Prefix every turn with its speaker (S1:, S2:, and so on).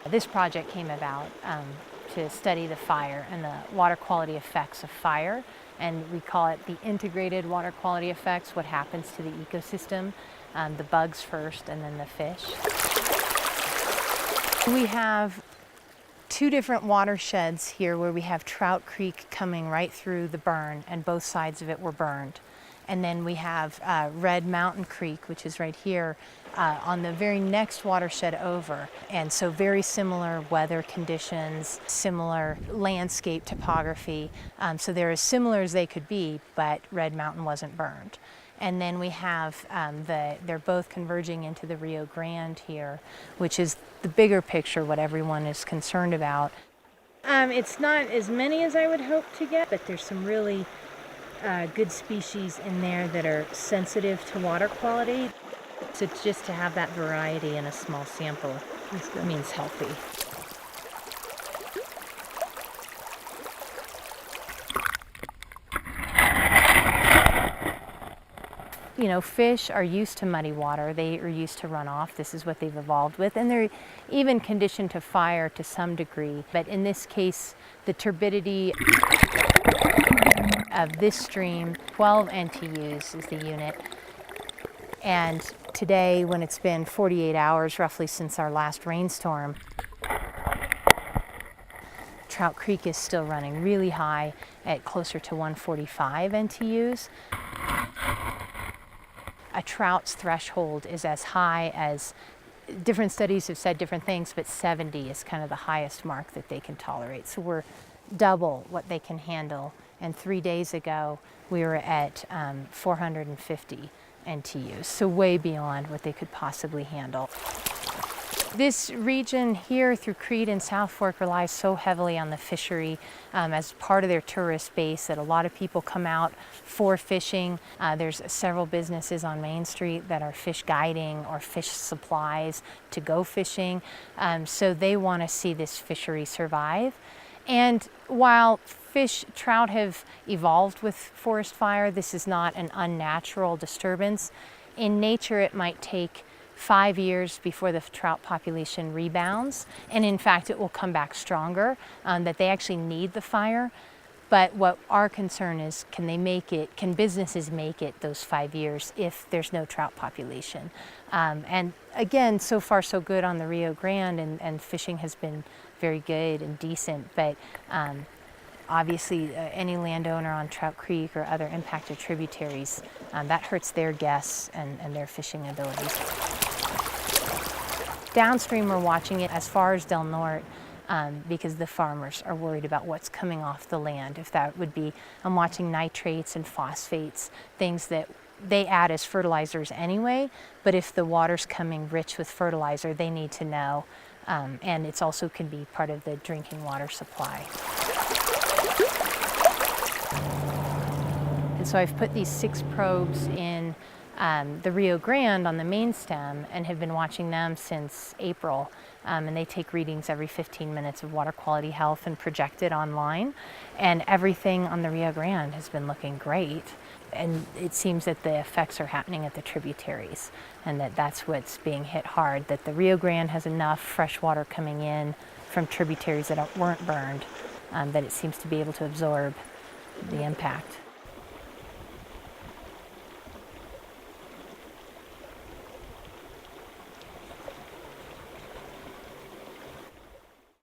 S1: This project came about to study the fire and the water quality effects of fire, and we call it the integrated water quality effects, what happens to the ecosystem, the bugs first and then the fish. We have two different watersheds here where we have Trout Creek coming right through the burn, and both sides of it were burned. And then we have Red Mountain Creek, which is right here on the very next watershed over. And so very similar weather conditions, similar landscape topography. So they're as similar as they could be, but Red Mountain wasn't burned. And then we have they're both converging into the Rio Grande here, which is the bigger picture, what everyone is concerned about. It's not as many as I would hope to get, but there's some really good species in there that are sensitive to water quality. So just to have that variety in a small sample means healthy. You know, fish are used to muddy water. They are used to runoff. This is what they've evolved with. And they're even conditioned to fire to some degree. But in this case, the turbidity of this stream, 12 NTUs is the unit. And today, when it's been 48 hours roughly since our last rainstorm, Trout Creek is still running really high at closer to 145 NTUs. A trout's threshold is as high as, different studies have said different things, but 70 is kind of the highest mark that they can tolerate. So we're double what they can handle. And 3 days ago, we were at 450 NTUs, so way beyond what they could possibly handle. This region here through Creede and South Fork relies so heavily on the fishery as part of their tourist base that a lot of people come out for fishing. There's several businesses on Main Street that are fish guiding or fish supplies to go fishing. So they want to see this fishery survive. And while trout have evolved with forest fire, this is not an unnatural disturbance. In nature, it might take 5 years before the trout population rebounds, and in fact it will come back stronger, that they actually need the fire. But what our concern is, can businesses make it those 5 years if there's no trout population? And again, so far so good on the Rio Grande, and fishing has been very good and decent, but obviously any landowner on Trout Creek or other impacted tributaries, that hurts their guests and their fishing abilities. Downstream, we're watching it as far as Del Norte because the farmers are worried about what's coming off the land. If that would be, I'm watching nitrates and phosphates, things that they add as fertilizers anyway, but if the water's coming rich with fertilizer, they need to know. And it's also can be part of the drinking water supply. And so I've put these 6 probes in the Rio Grande on the main stem and have been watching them since April. And they take readings every 15 minutes of water quality health and project it online. And everything on the Rio Grande has been looking great. And it seems that the effects are happening at the tributaries, and that's what's being hit hard, that the Rio Grande has enough fresh water coming in from tributaries that weren't burned, that it seems to be able to absorb the impact.